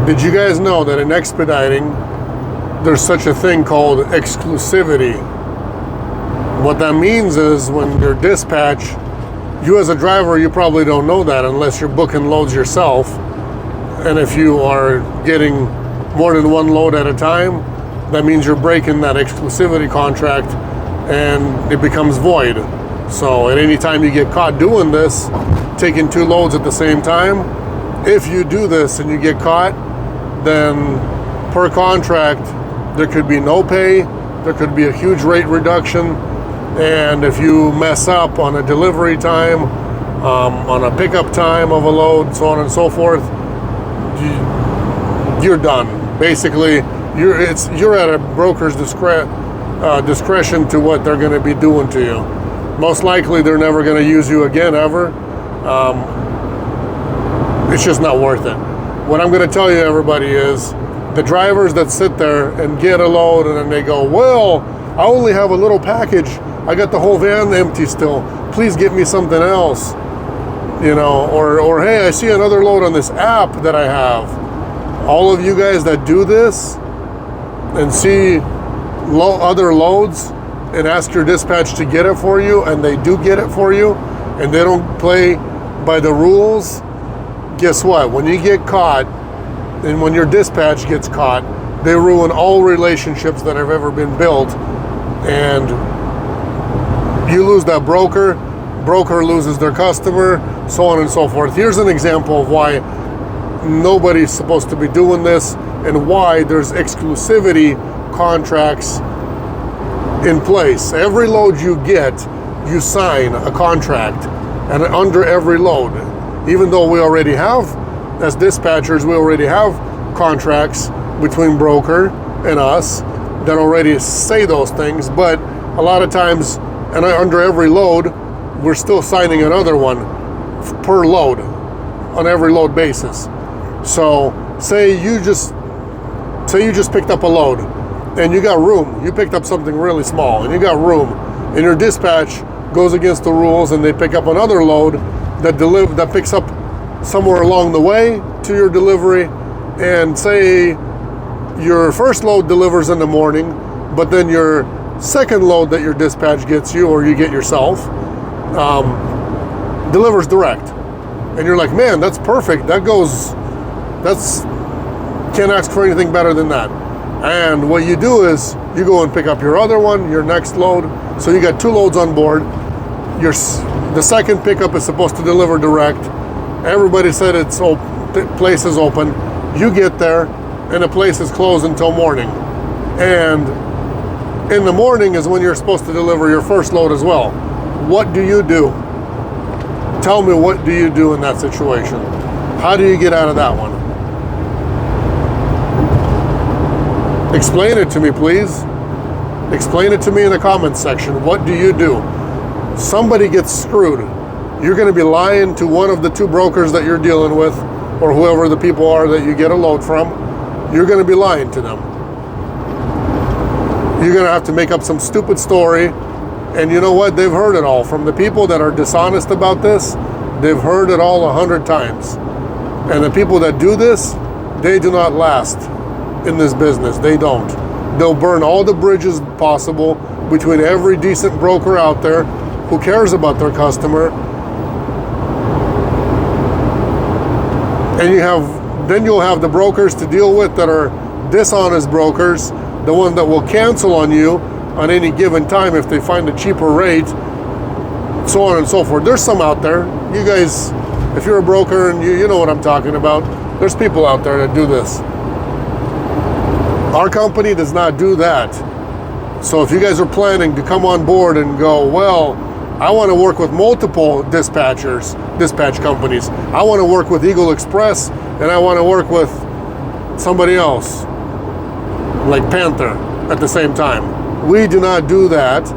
Did you guys know that in expediting, there's such a thing called exclusivity? What that means is when you're dispatch, you as a driver, you probably don't know that unless you're booking loads yourself. And if you are getting more than one load at a time, that means you're breaking that exclusivity contract and it becomes void. So at any time you get caught doing this, taking 2 loads at the same time, if you do this and you get caught, then per contract, there could be no pay, there could be a huge rate reduction, and if you mess up on a delivery time, on a pickup time of a load, so on and so forth, you're done. Basically, you're at a broker's discretion to what they're going to be doing to you. Most likely, they're never going to use you again, ever. It's just not worth it. What I'm going to tell you, everybody, is the drivers that sit there and get a load and then they go, well, I only have a little package. I got the whole van empty still. Please get me something else. You know, or hey, I see another load on this app that I have. All of you guys that do this and see other loads and ask your dispatch to get it for you, and they do get it for you, and they don't play by the rules, guess what? When you get caught, and when your dispatch gets caught, they ruin all relationships that have ever been built, and you lose that broker loses their customer, so on and so forth. Here's an example of why nobody's supposed to be doing this and why there's exclusivity contracts in place. Every load you get, you sign a contract, and under every load, even though we already have, as dispatchers, we already have contracts between broker and us that already say those things, but a lot of times, and under every load, we're still signing another one per load on every load basis. So say you just picked up a load and you got room. You picked up something really small and you got room, and your dispatch goes against the rules and they pick up another load that picks up somewhere along the way to your delivery, and say your first load delivers in the morning, but then your second load that your dispatch gets you, or you get yourself, delivers direct. And you're like, man, that's perfect. Can't ask for anything better than that. And what you do is you go and pick up your other one, your next load. So you got 2 loads on board. The second pickup is supposed to deliver direct. Everybody said the place is open. You get there and the place is closed until morning. And in the morning is when you're supposed to deliver your first load as well. What do you do? Tell me, what do you do in that situation? How do you get out of that one? Explain it to me, please. Explain it to me in the comments section. What do you do? Somebody gets screwed. You're going to be lying to one of the 2 brokers that you're dealing with, or whoever the people are that you get a load from. You're going to be lying to them. You're going to have to make up some stupid story. And you know what? They've heard it all. From the people that are dishonest about this, they've heard it all 100 times. And the people that do this, they do not last in this business. They don't. They'll burn all the bridges possible between every decent broker out there who cares about their customer. And then you'll have the brokers to deal with that are dishonest brokers, the one that will cancel on you on any given time if they find a cheaper rate, so on and so forth. There's some out there. You guys, if you're a broker and you know what I'm talking about, there's people out there that do this. Our company does not do that. So if you guys are planning to come on board and go, well, I want to work with multiple dispatch companies. I want to work with Eagle Express, and I want to work with somebody else, like Panther, at the same time. We do not do that,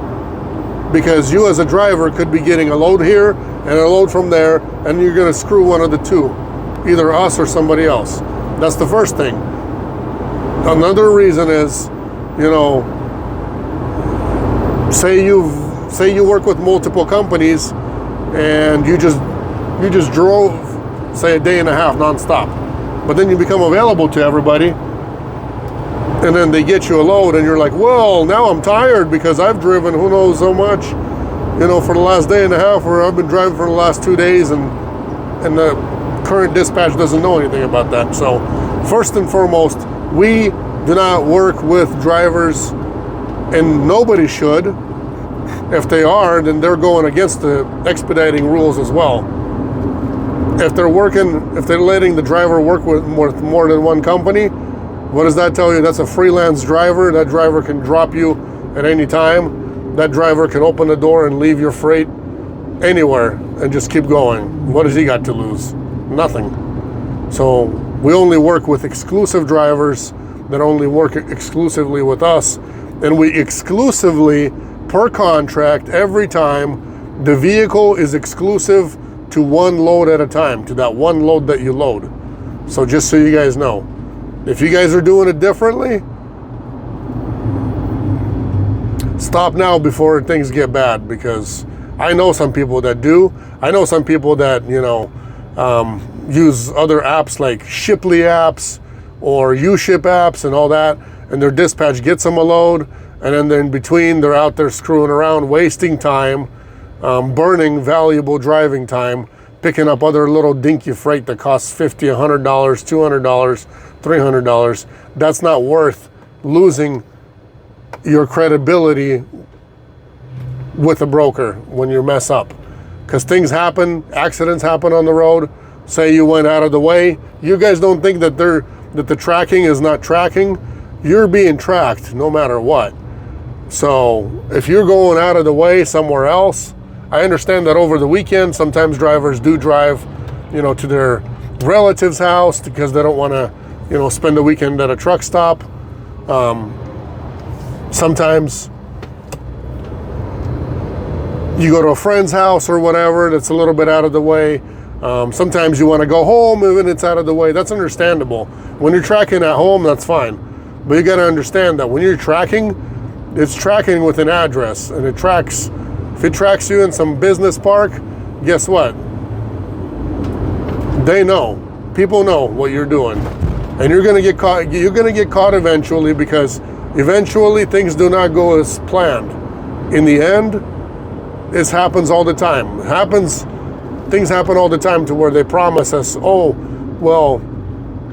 because you as a driver could be getting a load here and a load from there, and you're going to screw one of the 2, either us or somebody else. That's the first thing. Another reason is, say you work with multiple companies and you just drove, say, a day and a half nonstop, but then you become available to everybody, and then they get you a load, and you're like, well, now I'm tired because I've driven who knows so much, for the last day and a half, or I've been driving for the last 2 days, and the current dispatch doesn't know anything about that. So first and foremost, we do not work with drivers, and nobody should. If they are, then they're going against the expediting rules as well. If they're letting the driver work with more than one company, what does that tell you? That's a freelance driver. That driver can drop you at any time. That driver can open the door and leave your freight anywhere and just keep going. What has he got to lose? Nothing. So we only work with exclusive drivers that only work exclusively with us, and we exclusively, per contract, every time, the vehicle is exclusive to one load at a time, to that one load that you load. So just so you guys know, if you guys are doing it differently, stop now before things get bad, because I know some people that do. I know some people that, use other apps like Shipley apps or U-Ship apps and all that, and their dispatch gets them a load, and then in between they're out there screwing around, wasting time, burning valuable driving time, picking up other little dinky freight that costs $50, $100, $200, $300. That's not worth losing your credibility with a broker when you mess up. Because things happen, accidents happen on the road. Say you went out of the way. You guys don't think that the tracking is not tracking. You're being tracked no matter what. So if you're going out of the way somewhere else, I understand that over the weekend, sometimes drivers do drive, to their relative's house because they don't want to, spend the weekend at a truck stop. Sometimes you go to a friend's house or whatever that's a little bit out of the way. Sometimes you want to go home even it's out of the way. That's understandable. When you're tracking at home, that's fine. But you got to understand that when you're tracking, it's tracking with an address, and it tracks. If it tracks you in some business park, guess what? They know. People know what you're doing, and you're going to get caught. You're going to get caught eventually, because eventually things do not go as planned. In the end, this happens all the time. Things happen all the time to where they promise us, oh, well,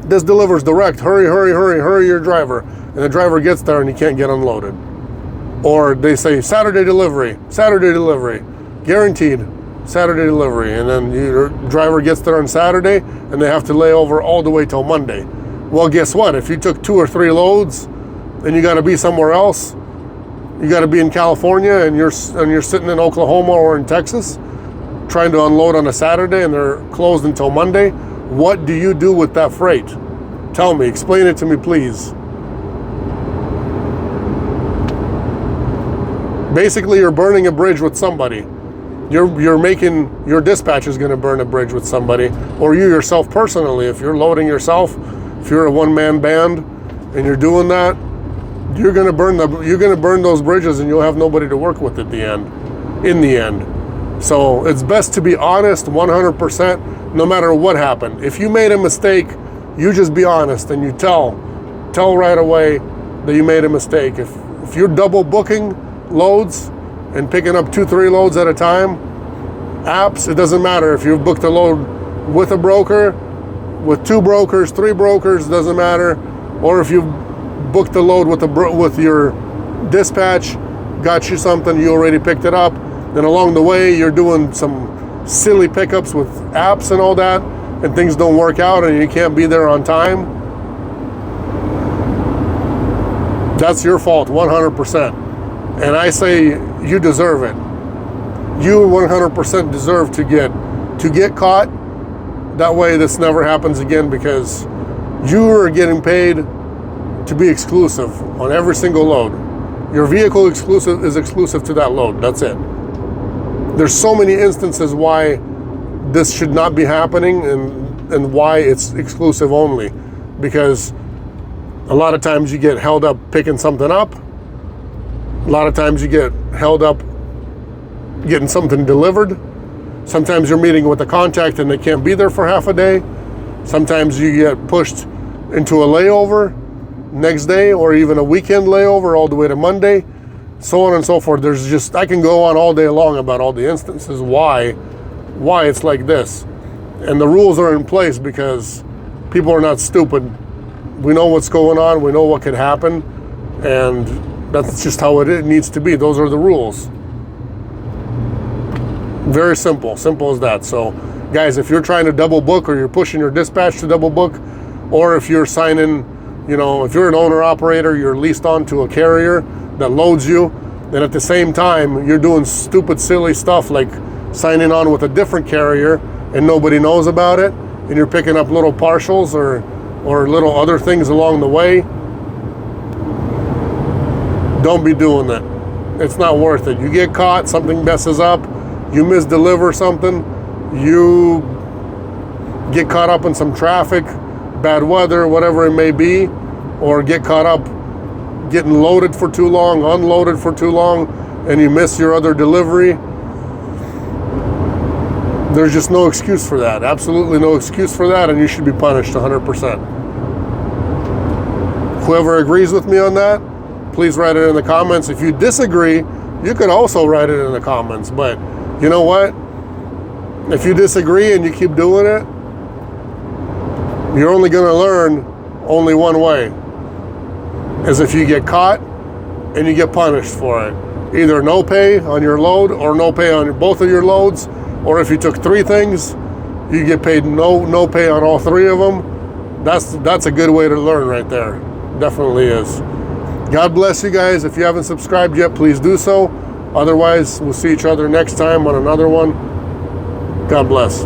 this delivers direct. Hurry, hurry, hurry, hurry your driver. And the driver gets there and he can't get unloaded. Or they say Saturday delivery, guaranteed Saturday delivery. And then your driver gets there on Saturday and they have to lay over all the way till Monday. Well, guess what? If you took 2 or 3 loads and you got to be somewhere else, you got to be in California and you're sitting in Oklahoma or in Texas trying to unload on a Saturday and they're closed until Monday, what do you do with that freight? Tell me, explain it to me, please. Basically, you're burning a bridge with somebody. Your dispatch is going to burn a bridge with somebody, or you yourself personally. If you're loading yourself, if you're a one-man band and you're doing that, you're going to burn those bridges, and you'll have nobody to work with at the end. In the end, so it's best to be honest, 100%, no matter what happened. If you made a mistake, you just be honest and you tell right away that you made a mistake. If you're double booking loads and picking up 2-3 loads at a time, apps, it doesn't matter if you've booked a load with a broker, with 2 brokers, 3 brokers, doesn't matter, or if you booked a load with your dispatch, got you something, you already picked it up, then along the way you're doing some silly pickups with apps and all that, and things don't work out and you can't be there on time, that's your fault, 100%. And I say you deserve it. You 100% deserve to get caught. That way this never happens again, because you are getting paid to be exclusive on every single load. Your vehicle is exclusive to that load. That's it. There's so many instances why this should not be happening, and why it's exclusive only, because a lot of times you get held up picking something up. A lot of times you get held up getting something delivered. Sometimes you're meeting with a contact and they can't be there for half a day. Sometimes you get pushed into a layover next day, or even a weekend layover all the way to Monday, so on and so forth. There's just, I can go on all day long about all the instances why it's like this. And the rules are in place because people are not stupid. We know what's going on, we know what could happen, and that's just how it needs to be. Those are the rules. Very simple as that. So guys, if you're trying to double book, or you're pushing your dispatch to double book, or if you're signing, you know, if you're an owner operator, you're leased onto a carrier that loads you, then at the same time you're doing stupid silly stuff like signing on with a different carrier and nobody knows about it, and you're picking up little partials or little other things along the way, don't be doing that. It's not worth it. You get caught, something messes up, you misdeliver something, you get caught up in some traffic, bad weather, whatever it may be, or get caught up getting loaded for too long, unloaded for too long, and you miss your other delivery. There's just no excuse for that. Absolutely no excuse for that, and you should be punished 100%. Whoever agrees with me on that, please write it in the comments. If you disagree, you could also write it in the comments. But you know what? If you disagree and you keep doing it, you're only going to learn only one way, is if you get caught and you get punished for it. Either no pay on your load, or no pay on both of your loads, or if you took 3 things, you get paid no pay on all 3 of them. That's a good way to learn right there. Definitely is. God bless you guys. If you haven't subscribed yet, please do so. Otherwise, we'll see each other next time on another one. God bless.